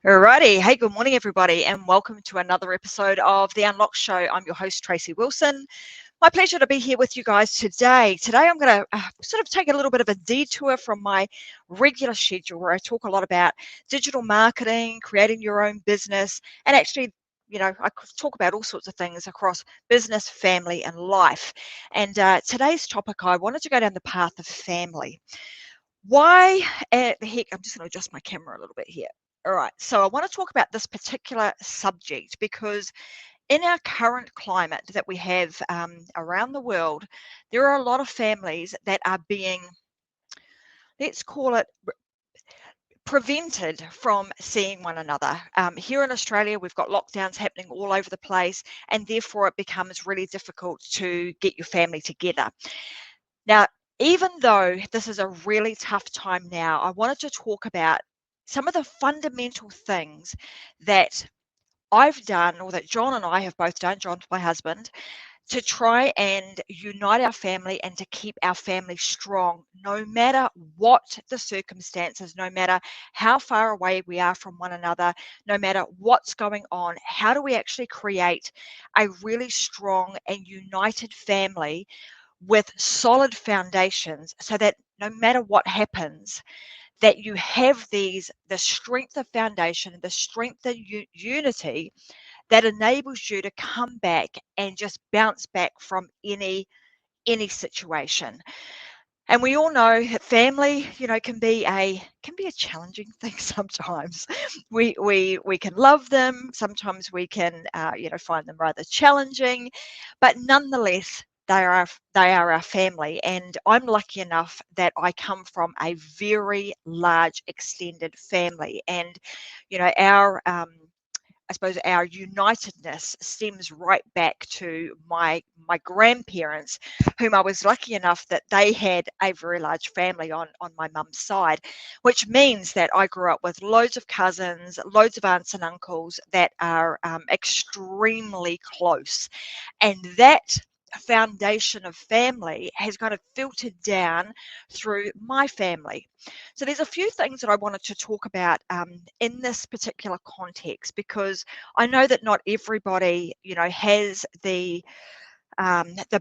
Alrighty. Hey, good morning, everybody, and welcome to another episode of The Unlock Show. I'm your host, Tracy Wilson. My pleasure to be here with you guys today. Today, I'm going to sort of take a little bit of a detour from my regular schedule where I talk a lot about digital marketing, creating your own business, and actually, I could talk about all sorts of things across business, family, and life. And today's topic, I wanted to go down the path of family. Why the heck? I'm just going to adjust my camera a little bit here. All right. So I want to talk about this particular subject because in our current climate that we have around the world, there are a lot of families that are being, let's call it, prevented from seeing one another. Here in Australia, we've got lockdowns happening all over the place, and therefore it becomes really difficult to get your family together. Now, even though this is a really tough time now, I wanted to talk about some of the fundamental things that I've done, or that John and I have both done, John's my husband, to try and unite our family and to keep our family strong, no matter what the circumstances, no matter how far away we are from one another, no matter what's going on. How do we actually create a really strong and united family with solid foundations so that no matter what happens, that you have the strength of foundation, the strength of unity that enables you to come back and just bounce back from any situation. And we all know that family, can be a challenging thing sometimes. We can love them, sometimes we can find them rather challenging, but nonetheless they are our family. And I'm lucky enough that I come from a very large extended family, and our I suppose our unitedness stems right back to my grandparents, whom I was lucky enough that they had a very large family on my mum's side, which means that I grew up with loads of cousins, loads of aunts and uncles that are extremely close, and that foundation of family has kind of filtered down through my family. So there's a few things that I wanted to talk about in this particular context, because I know that not everybody, has the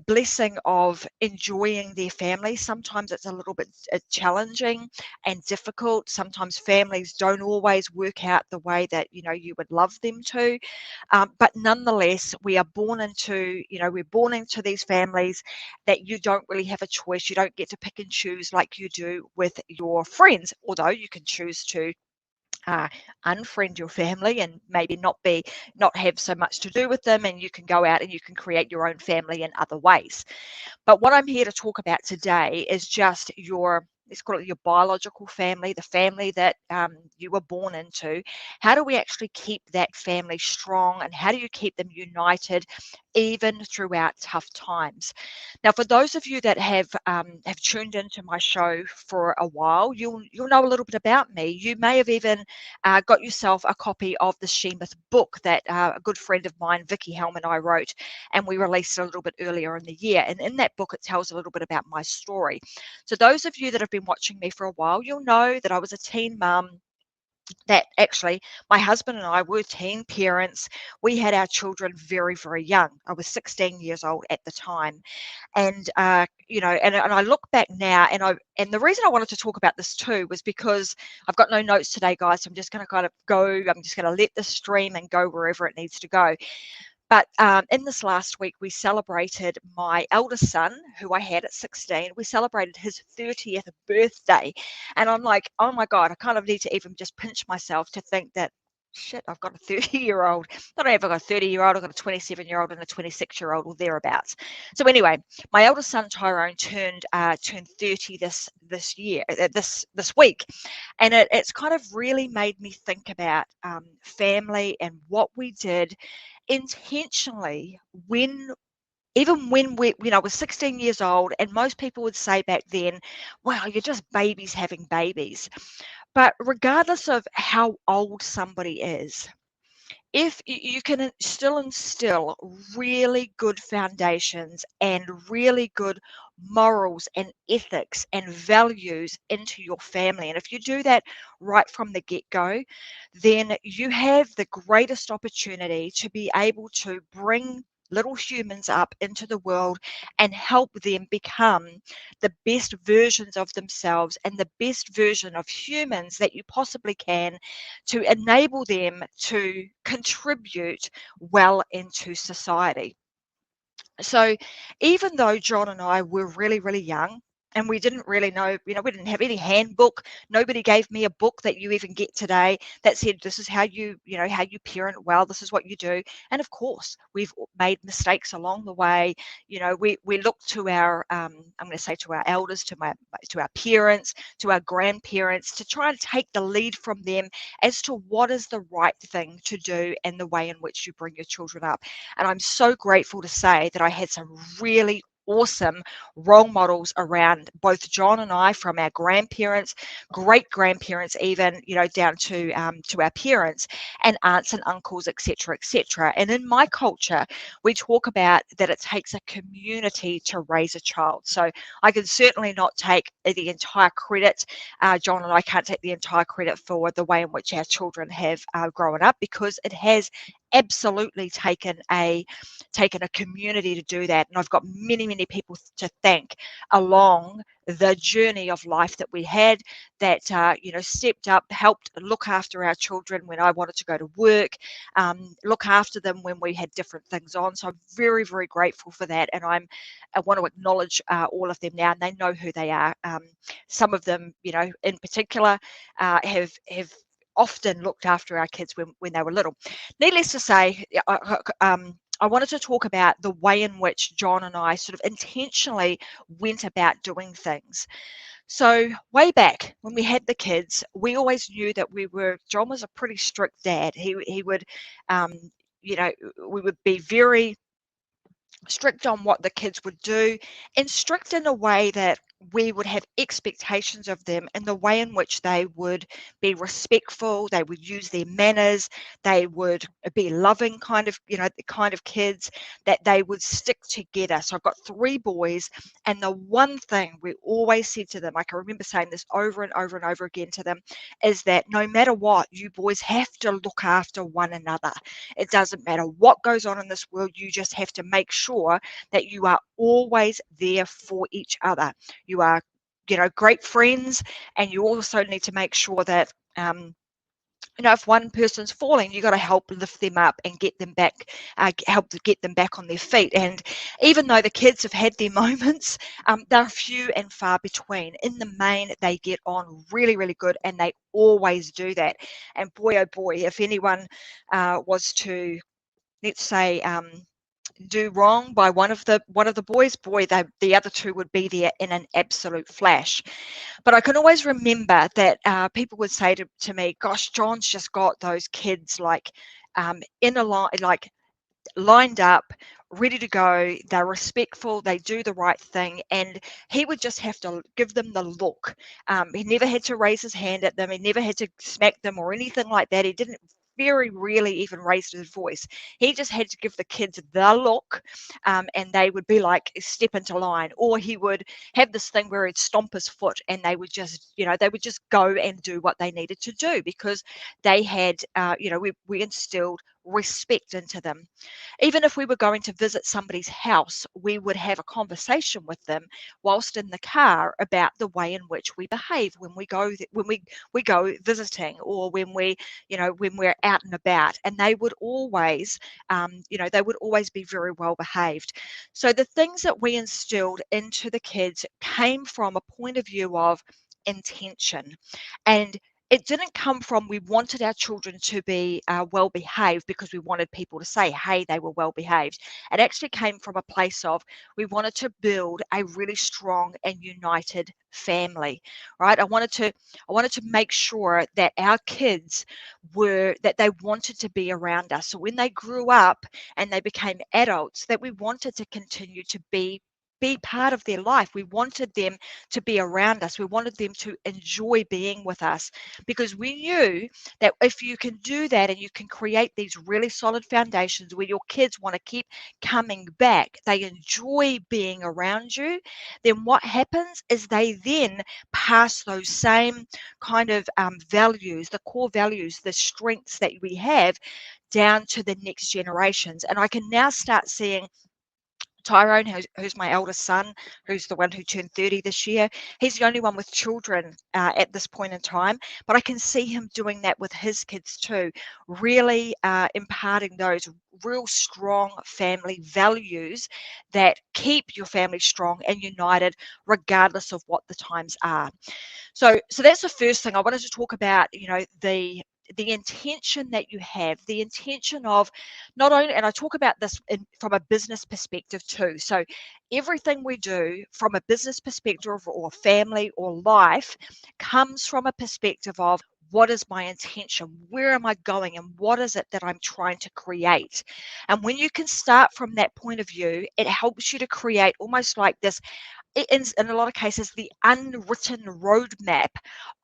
blessing of enjoying their family. Sometimes it's a little bit challenging and difficult. Sometimes families don't always work out the way that you would love them to. But nonetheless, we're born into these families that you don't really have a choice. You don't get to pick and choose like you do with your friends, although you can choose to uh, unfriend your family and maybe not have so much to do with them, and you can go out and you can create your own family in other ways. But what I'm here to talk about today is just let's call it your biological family, the family that you were born into. How do we actually keep that family strong, and how do you keep them united even throughout tough times? Now, for those of you that have tuned into my show for a while, you'll know a little bit about me. You may have even got yourself a copy of the She-Myth book that a good friend of mine, Vicky Helm, and I wrote, and we released it a little bit earlier in the year. And in that book, it tells a little bit about my story. So those of you that have been watching me for a while, you'll know that I was a teen mum, that actually my husband and I were teen parents. We had our children very, very young. I was 16 years old at the time. And and I look back now, and the reason I wanted to talk about this too was because I've got no notes today, guys. So I'm just going to kind of go. I'm just going to let this stream and go wherever it needs to go. But in this last week, we celebrated my eldest son, who I had at 16. We celebrated his 30th birthday. And I'm like, oh my God, I kind of need to even just pinch myself to think that, shit, I've got a 30-year-old. Not only have I got a 30-year-old, I've got a 27-year-old and a 26-year-old, or thereabouts. So anyway, my eldest son Tyrone turned 30 this year, this week, and it's kind of really made me think about family and what we did intentionally even when I was 16 years old, and most people would say back then, wow, you're just babies having babies. But regardless of how old somebody is, if you can still instill really good foundations and really good morals and ethics and values into your family. And if you do that right from the get-go, then you have the greatest opportunity to be able to bring little humans up into the world and help them become the best versions of themselves and the best version of humans that you possibly can, to enable them to contribute well into society. So even though John and I were really, really young, and we didn't really know, we didn't have any handbook. Nobody gave me a book that you even get today that said, this is how how you parent well, this is what you do. And of course, we've made mistakes along the way. We look to our, I'm going to say, to our elders, to our parents, to our grandparents, to try and take the lead from them as to what is the right thing to do and the way in which you bring your children up. And I'm so grateful to say that I had some really awesome role models around both John and I, from our grandparents, great grandparents, even, down to our parents and aunts and uncles, etc., etc. And in my culture, we talk about that it takes a community to raise a child. So I can certainly not take the entire credit. John and I can't take the entire credit for the way in which our children have grown up, because it has absolutely taken a community to do that. And I've got many, many people to thank along the journey of life that we had, that stepped up, helped look after our children when I wanted to go to work, look after them when we had different things on. So I'm very, very grateful for that, and I want to acknowledge all of them now, and they know who they are. Some of them, in particular, have often looked after our kids when they were little. Needless to say, I wanted to talk about the way in which John and I sort of intentionally went about doing things. So way back when we had the kids, we always knew that John was a pretty strict dad. He would, um, we would be very strict on what the kids would do, and strict in a way that we would have expectations of them in the way in which they would be respectful, they would use their manners, they would be loving, kind of, the kind of kids, that they would stick together. So I've got three boys, and the one thing we always said to them, I can remember saying this over and over and over again to them, is that no matter what, you boys have to look after one another. It doesn't matter what goes on in this world, you just have to make sure that you are always there for each other. You are, great friends, and you also need to make sure that, if one person's falling, you got to help lift them up and get them back, help to get them back on their feet. And even though the kids have had their moments, they're few and far between. In the main, they get on really, really good, and they always do that. And boy, oh boy, if anyone was to, let's say, do wrong by one of the boys, boy, the other two would be there in an absolute flash. But I can always remember that people would say to me, gosh, John's just got those kids like in a line, like lined up, ready to go. They're respectful, they do the right thing, and he would just have to give them the look. He never had to raise his hand at them, he never had to smack them or anything like that. He didn't very rarely even raised his voice. He just had to give the kids the look, and they would be like, step into line. Or he would have this thing where he'd stomp his foot, and they would just, they would just go and do what they needed to do, because they had, we instilled respect into them. Even if we were going to visit somebody's house, we would have a conversation with them whilst in the car about the way in which we behave when we go we go visiting, or when when we're out and about. And they would always, they would always be very well behaved. So the things that we instilled into the kids came from a point of view of intention. And it didn't come from, we wanted our children to be well behaved because we wanted people to say, hey, they were well behaved. It actually came from a place of, we wanted to build a really strong and united family, right? I wanted to make sure that our kids that they wanted to be around us. So when they grew up and they became adults, that we wanted to continue to be be part of their life. We wanted them to be around us. We wanted them to enjoy being with us, because we knew that if you can do that and you can create these really solid foundations where your kids want to keep coming back, they enjoy being around you, then what happens is they then pass those same kind of values, the core values, the strengths that we have, down to the next generations. And I can now start seeing Tyrone, who's my eldest son, who's the one who turned 30 this year. He's the only one with children at this point in time, but I can see him doing that with his kids too, really imparting those real strong family values that keep your family strong and united regardless of what the times are. So that's the first thing I wanted to talk about, the intention that you have, the intention of not only, and I talk about this from a business perspective too. So everything we do from a business perspective or family or life comes from a perspective of, what is my intention? Where am I going? And what is it that I'm trying to create? And when you can start from that point of view, it helps you to create almost like this, in a lot of cases, the unwritten roadmap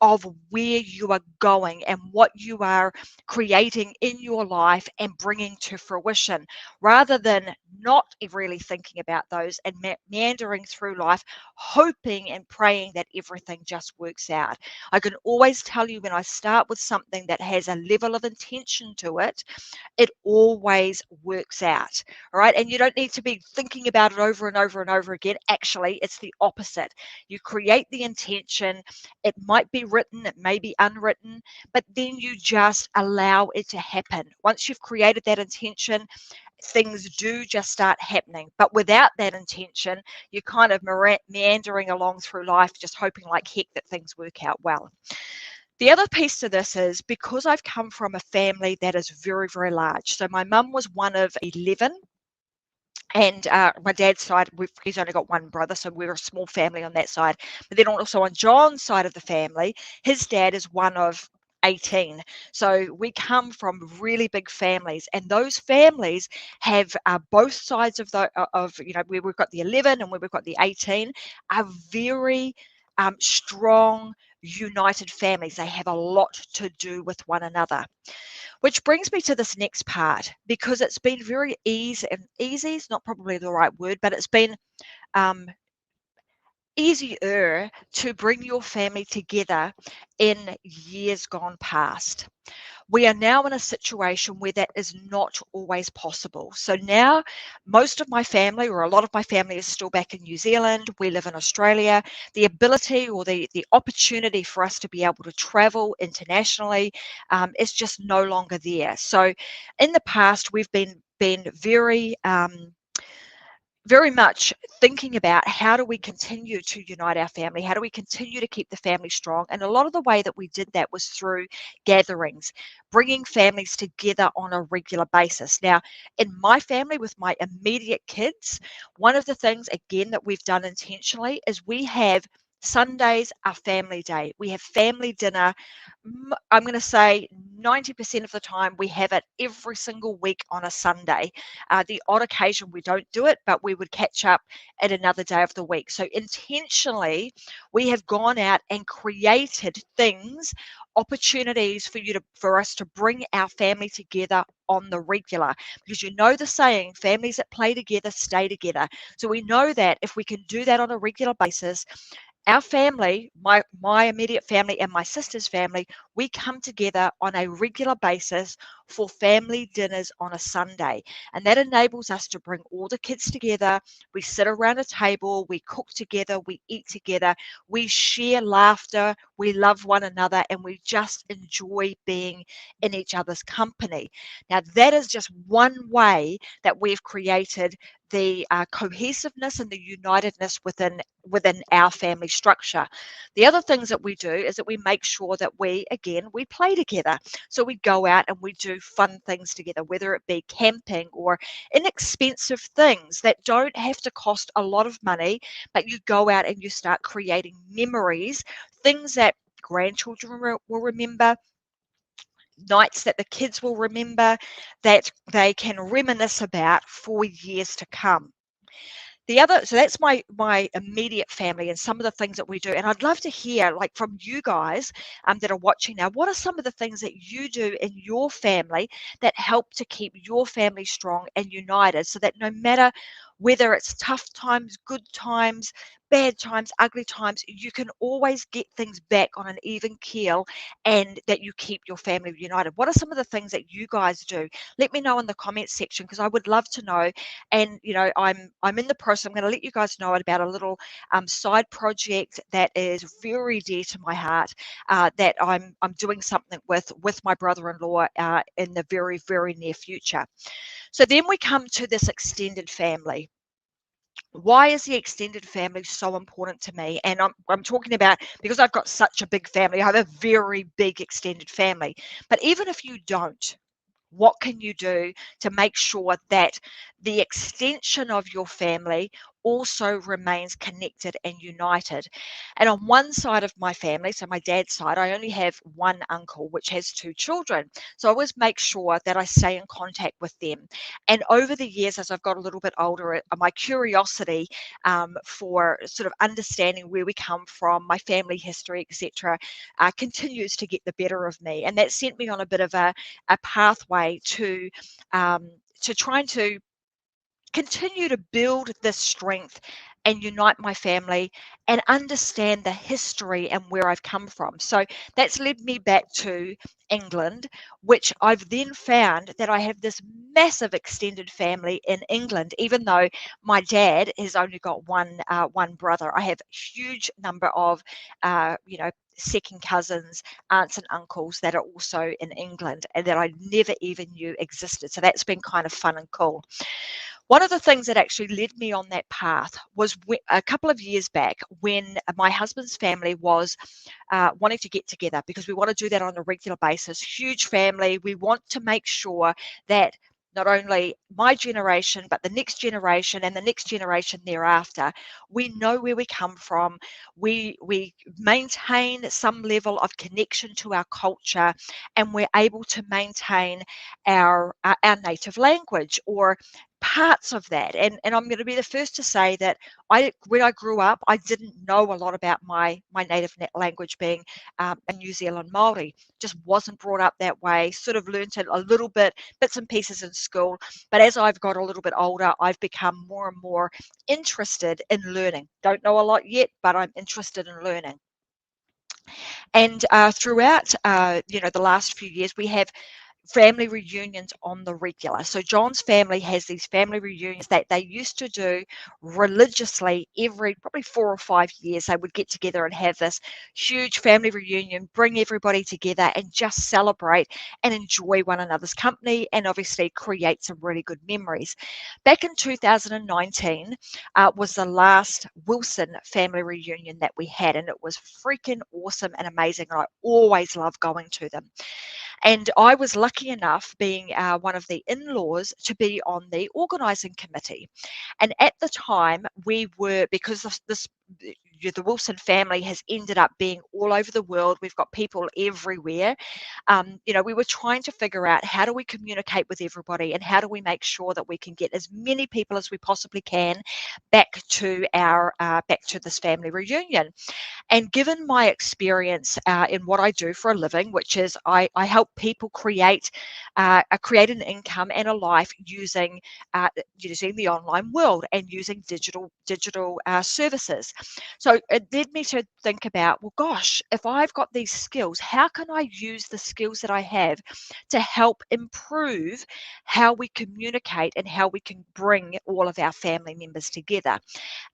of where you are going and what you are creating in your life and bringing to fruition, rather than not really thinking about those and meandering through life, hoping and praying that everything just works out. I can always tell you, when I start with something that has a level of intention to it, it always works out. All right. And you don't need to be thinking about it over and over and over again. Actually, it's the opposite. You create the intention. It might be written, it may be unwritten, but then you just allow it to happen. Once you've created that intention, things do just start happening. But without that intention, you're kind of meandering along through life, just hoping like heck that things work out well. The other piece to this is, because I've come from a family that is very, very large. So my mum was one of 11, and my dad's side, he's only got one brother, so we're a small family on that side. But then also on John's side of the family, his dad is one of 18. So we come from really big families, and those families have both sides of where we've got the 11 and where we've got the 18, are very strong, united families. They have a lot to do with one another. Which brings me to this next part, because it's been very easy, and easy is not probably the right word, but it's been um, easier to bring your family together in years gone past. We are now in a situation where that is not always possible. So now most of my family, or a lot of my family, is still back in New Zealand. We live in Australia. The ability or the opportunity for us to be able to travel internationally is just no longer there. So in the past, we've been very much thinking about, how do we continue to unite our family? How do we continue to keep the family strong? And a lot of the way that we did that was through gatherings, bringing families together on a regular basis. Now, in my family, with my immediate kids, one of the things, again, that we've done intentionally is we have Sundays are family day. We have family dinner. I'm going to say 90% of the time we have it every single week on a Sunday. The odd occasion we don't do it, but we would catch up at another day of the week. So intentionally, we have gone out and created things, opportunities for us to bring our family together on the regular, because you know the saying, families that play together stay together. So we know that if we can do that on a regular basis, our family, my immediate family and my sister's family, we come together on a regular basis for family dinners on a Sunday. And that enables us to bring all the kids together. We sit around a table, we cook together, we eat together, we share laughter, we love one another, and we just enjoy being in each other's company. Now, that is just one way that we've created the cohesiveness and the unitedness within our family structure. The other things that we do is that we make sure that we play together. So we go out and we do fun things together, whether it be camping or inexpensive things that don't have to cost a lot of money, but you go out and you start creating memories, things that grandchildren will remember, nights that the kids will remember, that they can reminisce about for years to come. So that's my immediate family and some of the things that we do. And I'd love to hear, like, from you guys that are watching now, what are some of the things that you do in your family that help to keep your family strong and united, so that no matter whether it's tough times, good times, bad times, ugly times, you can always get things back on an even keel, and that you keep your family united. What are some of the things that you guys do? Let me know in the comments section, because I would love to know. And I'm in the process. I'm going to let you guys know about a little side project that is very dear to my heart, that I'm doing something with my brother-in-law in the very, very near future. So then we come to this extended family. Why is the extended family so important to me? And I'm talking about, because I've got such a big family. I have a very big extended family. But even if you don't, what can you do to make sure that the extension of your family also remains connected and united? And on one side of my family, so my dad's side, I only have one uncle, which has two children. So I always make sure that I stay in contact with them. And over the years, as I've got a little bit older, my curiosity for sort of understanding where we come from, my family history, etc., continues to get the better of me. And that sent me on a bit of a pathway to trying to continue to build this strength and unite my family and understand the history and where I've come from. So that's led me back to England, which I've then found that I have this massive extended family in England, even though my dad has only got one brother. I have a huge number of second cousins, aunts and uncles that are also in England and that I never even knew existed. So that's been kind of fun and cool. One of the things that actually led me on that path was a couple of years back, when my husband's family was wanting to get together, because we want to do that on a regular basis. Huge family. We want to make sure that not only my generation, but the next generation and the next generation thereafter, we know where we come from. We maintain some level of connection to our culture, and we're able to maintain our native language, or parts of that. And I'm going to be the first to say that when I grew up, I didn't know a lot about my native language, being a New Zealand Māori. Just wasn't brought up that way. Sort of learnt it a little bit, bits and pieces in school. But as I've got a little bit older, I've become more and more interested in learning. Don't know a lot yet, but I'm interested in learning. And throughout the last few years, we have family reunions on the regular. So John's family has these family reunions that they used to do religiously every probably 4 or 5 years. They would get together and have this huge family reunion, bring everybody together and just celebrate and enjoy one another's company, and obviously create some really good memories. Back in 2019 was the last Wilson family reunion that we had, and it was freaking awesome and amazing. And I always love going to them. And I was lucky enough, being one of the in-laws, to be on the organising committee. And at the time, we were, because of this, the Wilson family has ended up being all over the world. We've got people everywhere. We were trying to figure out, how do we communicate with everybody, and how do we make sure that we can get as many people as we possibly can back to this family reunion. And given my experience in what I do for a living, which is I help people create an income and a life using the online world and using digital services. So it led me to think about, well, gosh, if I've got these skills, how can I use the skills that I have to help improve how we communicate and how we can bring all of our family members together?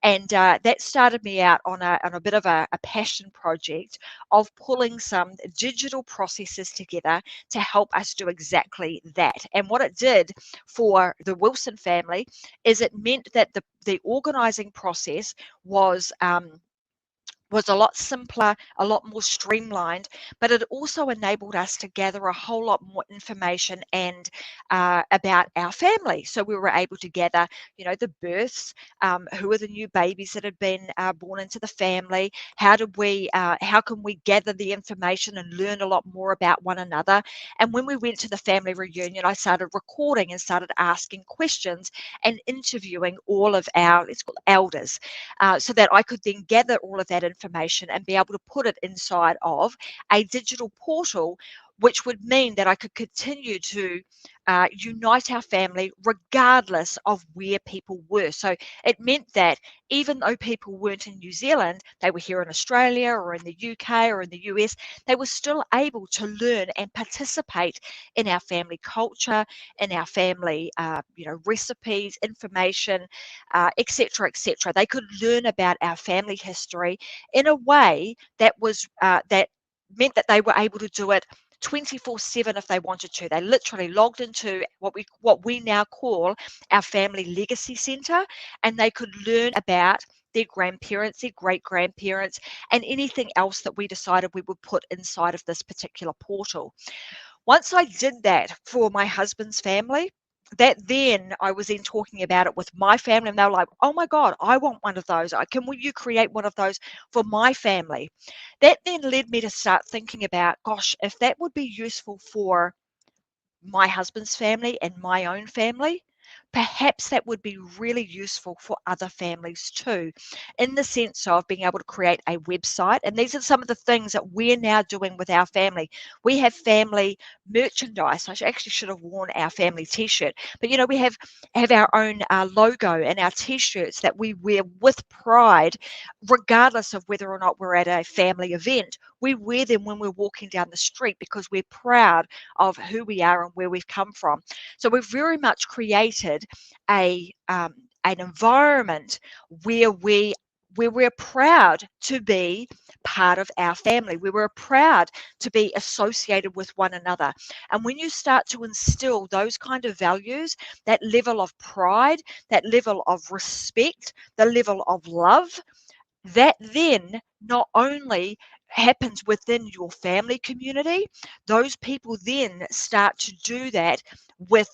And that started me out on a bit of a passion project of pulling some digital processes together to help us do exactly that. And what it did for the Wilson family is it meant that the organizing process was was a lot simpler, a lot more streamlined, but it also enabled us to gather a whole lot more information and about our family. So we were able to gather, the births, who are the new babies that had been born into the family. How can we gather the information and learn a lot more about one another? And when we went to the family reunion, I started recording and started asking questions and interviewing all of our, let's call it elders, so that I could then gather all of that information and be able to put it inside of a digital portal, which would mean that I could continue to unite our family regardless of where people were. So it meant that even though people weren't in New Zealand, they were here in Australia or in the UK or in the US, they were still able to learn and participate in our family culture, in our family, recipes, information, etc., etc. They could learn about our family history in a way that meant that they were able to do it 24/7 if they wanted to. They literally logged into what we now call our family legacy center, and they could learn about their grandparents, their great grandparents, and anything else that we decided we would put inside of this particular portal. Once I did that for my husband's family, that then I was then talking about it with my family, and they were like, "Oh my God, I want one of those. Will you create one of those for my family?" That then led me to start thinking about, gosh, if that would be useful for my husband's family and my own family, perhaps that would be really useful for other families too, in the sense of being able to create a website. And these are some of the things that we're now doing with our family. We have family merchandise. Actually should have worn our family t-shirt, but we have our own logo and our t-shirts that we wear with pride, regardless of whether or not we're at a family event. We wear them when we're walking down the street because we're proud of who we are and where we've come from. So we've very much created an environment where we're proud to be part of our family. We were proud to be associated with one another. And when you start to instill those kind of values, that level of pride, that level of respect, the level of love, that then not only happens within your family community, those people then start to do that with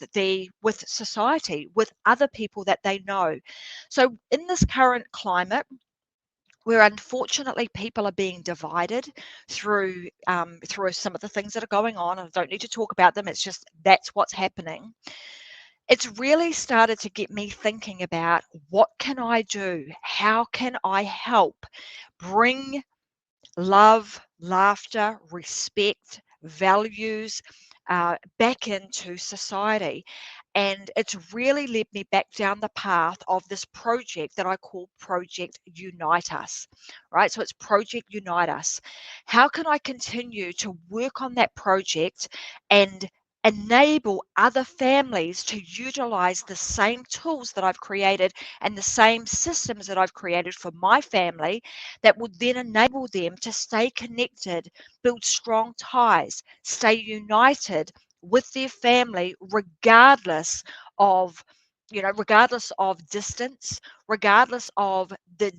society, with other people that they know. So in this current climate, where unfortunately people are being divided through some of the things that are going on, and I don't need to talk about them, it's just that's what's happening. It's really started to get me thinking about, what can I do? How can I help bring love, laughter, respect, values back into society? And it's really led me back down the path of this project that I call Project Unite Us, right? So it's Project Unite Us. How can I continue to work on that project and enable other families to utilize the same tools that I've created and the same systems that I've created for my family, that would then enable them to stay connected, build strong ties, stay united with their family, regardless of distance, regardless of the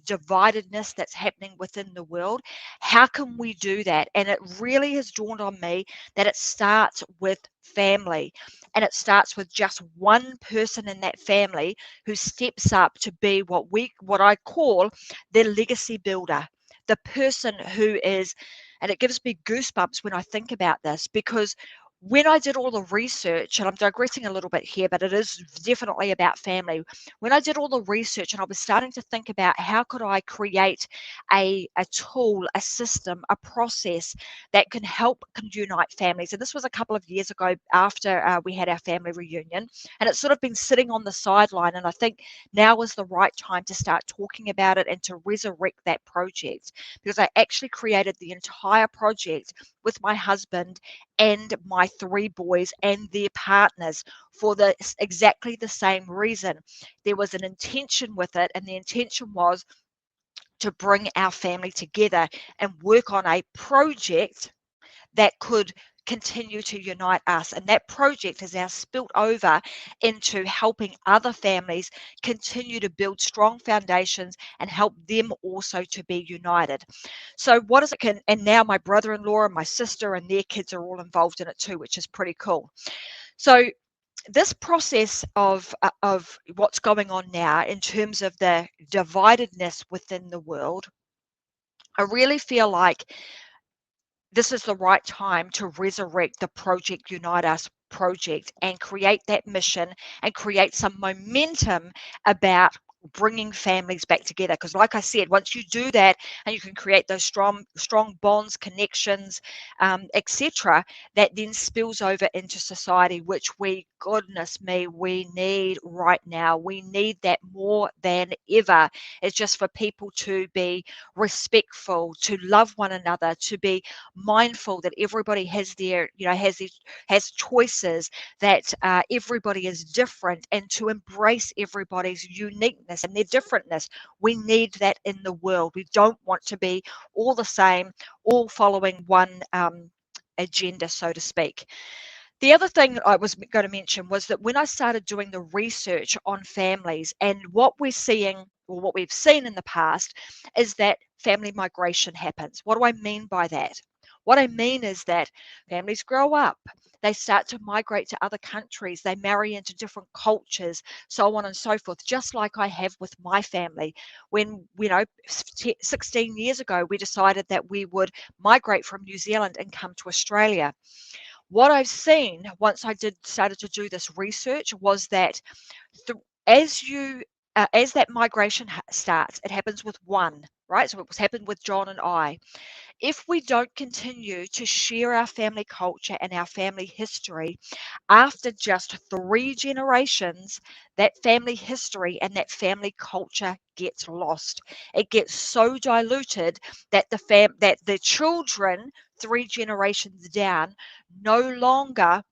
dividedness that's happening within the world. How can we do that? And it really has dawned on me that it starts with family, and it starts with just one person in that family who steps up to be what I call the legacy builder, the person who is. And it gives me goosebumps when I think about this, because when I did all the research, and I'm digressing a little bit here, but it is definitely about family. When I did all the research and I was starting to think about, how could I create a tool, a system, a process that can unite families. And this was a couple of years ago, after we had our family reunion, and it's sort of been sitting on the sideline. And I think now is the right time to start talking about it and to resurrect that project, because I actually created the entire project with my husband and my three boys and their partners for exactly the same reason. There was an intention with it, and the intention was to bring our family together and work on a project that could continue to unite us. And that project has now spilt over into helping other families continue to build strong foundations and help them also to be united. So what is it? And now my brother-in-law and my sister and their kids are all involved in it too, which is pretty cool. So this process of what's going on now in terms of the dividedness within the world, I really feel like this is the right time to resurrect the Project Unite Us project and create that mission and create some momentum about bringing families back together. Because like I said, once you do that and you can create those strong bonds, connections, etc., that then spills over into society, which we, goodness me, we need right now. We need that more than ever. It's just for people to be respectful, to love one another, to be mindful that everybody has their, has choices, that everybody is different, and to embrace everybody's uniqueness and their differentness. We need that in the world. We don't want to be all the same, all following one agenda, so to speak. The other thing I was going to mention was that when I started doing the research on families, and what we're seeing, or what we've seen in the past, is that family migration happens. What do I mean by that? What I mean is that families grow up, they start to migrate to other countries, they marry into different cultures, so on and so forth, just like I have with my family. When, 16 years ago, we decided that we would migrate from New Zealand and come to Australia. What I've seen once I started to do this research was that as you as that migration starts, it happens with one, right? So it was happened with John and I. If we don't continue to share our family culture and our family history, after just 3 generations, that family history and that family culture gets lost. It gets so diluted that the children 3 generations down no longer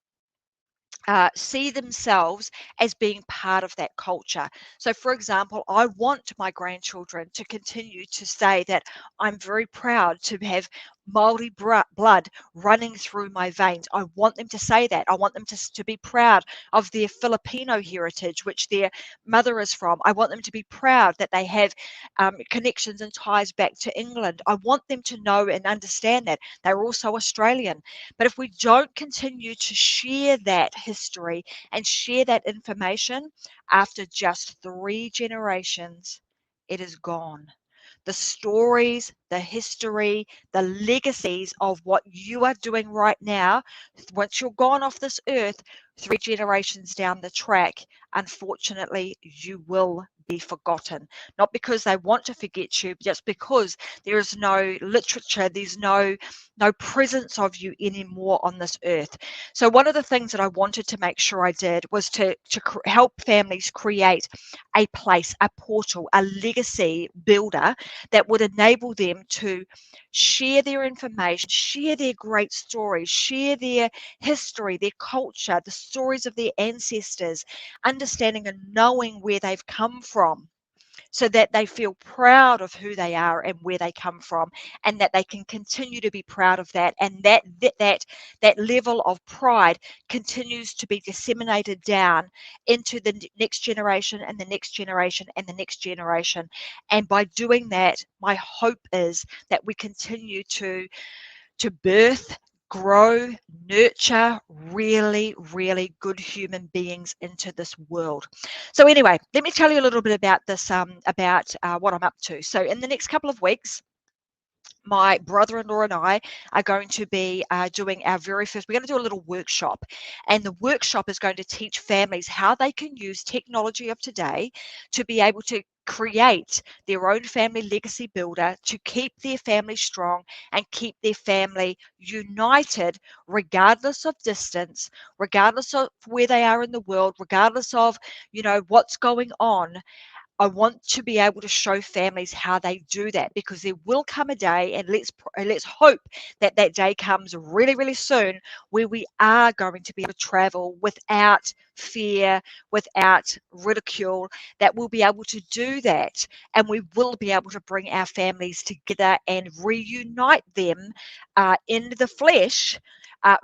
see themselves as being part of that culture. So, for example, I want my grandchildren to continue to say that I'm very proud to have Maori blood running through my veins. I want them to say that. I want them to be proud of their Filipino heritage, which their mother is from. I want them to be proud that they have connections and ties back to England. I want them to know and understand that they're also Australian. But if we don't continue to share that history and share that information, after just 3 generations, it is gone. The stories, the history, the legacies of what you are doing right now, once you're gone off this earth, 3 generations down the track, unfortunately, you will be forgotten. Not because they want to forget you, just because there is no literature, there's no presence of you anymore on this earth. So one of the things that I wanted to make sure I did was to help families create a place, a portal, a legacy builder that would enable them to share their information, share their great stories, share their history, their culture, the stories of their ancestors, understanding and knowing where they've come from, so that they feel proud of who they are and where they come from, and that they can continue to be proud of that, and that level of pride continues to be disseminated down into the next generation and the next generation and the next generation. And by doing that, my hope is that we continue to birth, grow, nurture really, really good human beings into this world. So anyway, let me tell you a little bit about this, about what I'm up to. So in the next couple of weeks, my brother-in-law and I are going to be doing our very first, we're going to do a little workshop, and the workshop is going to teach families how they can use technology of today to be able to create their own family legacy builder, to keep their family strong and keep their family united, regardless of distance, regardless of where they are in the world, regardless of what's going on. I want to be able to show families how they do that, because there will come a day, and let's hope that that day comes really, really soon, where we are going to be able to travel without fear, without ridicule, that we'll be able to do that, and we will be able to bring our families together and reunite them in the flesh,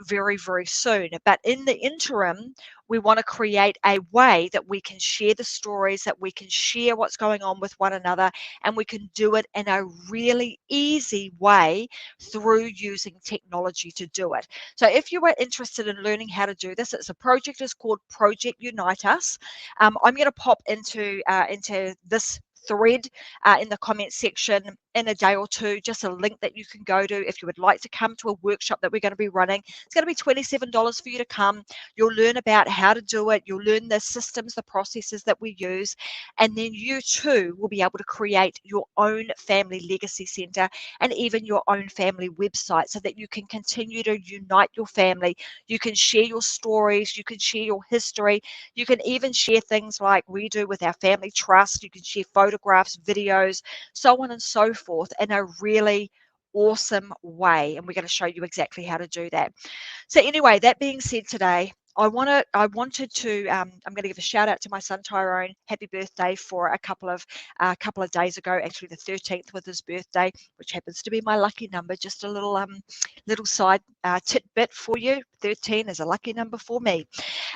very, very soon. But in the interim, we want to create a way that we can share the stories, that we can share what's going on with one another, and we can do it in a really easy way through using technology to do it. So if you are interested in learning how to do this, it's a project is called Project Unite Us. I'm going to pop into this thread in the comment section in a day or two, just a link that you can go to if you would like to come to a workshop that we're going to be running. It's going to be $27 for you to come. You'll learn about how to do it. You'll learn the systems, the processes that we use, and then you too will be able to create your own family legacy center and even your own family website so that you can continue to unite your family. You can share your stories, you can share your history, you can even share things like we do with our family trust. You can share photographs, videos, so on and so forth in a really awesome way. And we're going to show you exactly how to do that. So anyway, that being said, today I wanted to I'm going to give a shout out to my son Tyrone. Happy birthday for a couple of days ago. Actually, the 13th was his birthday, which happens to be my lucky number. Just a little side tidbit for you. 13 is a lucky number for me,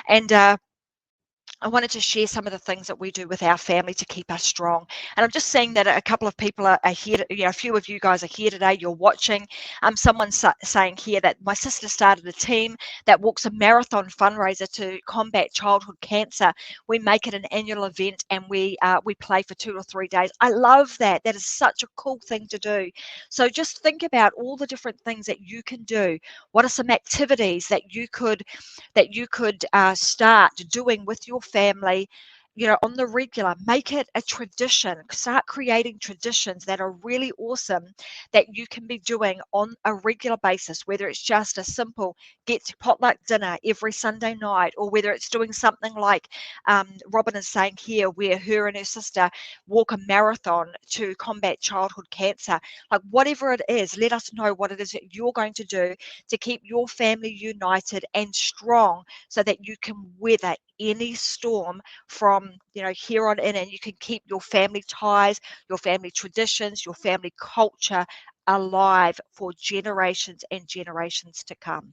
and I wanted to share some of the things that we do with our family to keep us strong. And I'm just seeing that a couple of people are here, a few of you guys are here today, you're watching. Someone's saying here that my sister started a team that walks a marathon fundraiser to combat childhood cancer. We make it an annual event and we play for 2 or 3 days. I love that. That is such a cool thing to do. So just think about all the different things that you can do. What are some activities that you could start doing with your family, on the regular? Make it a tradition. Start creating traditions that are really awesome that you can be doing on a regular basis, whether it's just a simple get to potluck dinner every Sunday night, or whether it's doing something like Robin is saying here, where her and her sister walk a marathon to combat childhood cancer. Like, whatever it is, let us know what it is that you're going to do to keep your family united and strong so that you can weather any storm from here on in, and you can keep your family ties, your family traditions, your family culture alive for generations and generations to come.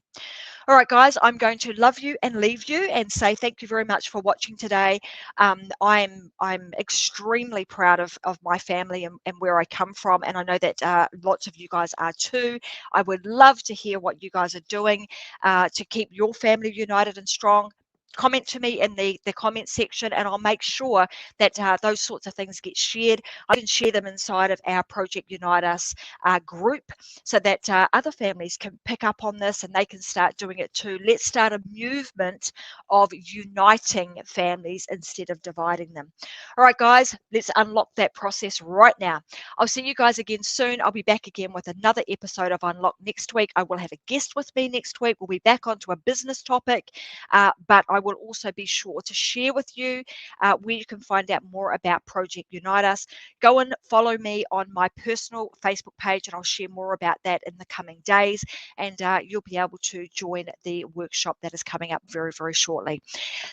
All right, guys, I'm going to love you and leave you and say thank you very much for watching today. I'm extremely proud of my family and where I come from, and I know that lots of you guys are too. I would love to hear what you guys are doing to keep your family united and strong. Comment to me in the comment section, and I'll make sure that those sorts of things get shared. I can share them inside of our Project Unite Us group so that other families can pick up on this and they can start doing it too. Let's start a movement of uniting families instead of dividing them. All right, guys, let's unlock that process right now. I'll see you guys again soon. I'll be back again with another episode of Unlock next week. I will have a guest with me next week. We'll be back onto a business topic, but I will also be sure to share with you where you can find out more about Project Unite Us. Go and follow me on my personal Facebook page, and I'll share more about that in the coming days. And you'll be able to join the workshop that is coming up very, very shortly.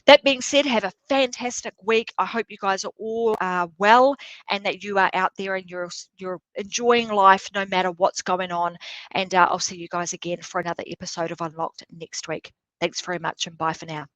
That being said, have a fantastic week. I hope you guys are all well, and that you are out there and you're enjoying life no matter what's going on. And I'll see you guys again for another episode of Unlocked next week. Thanks very much, and bye for now.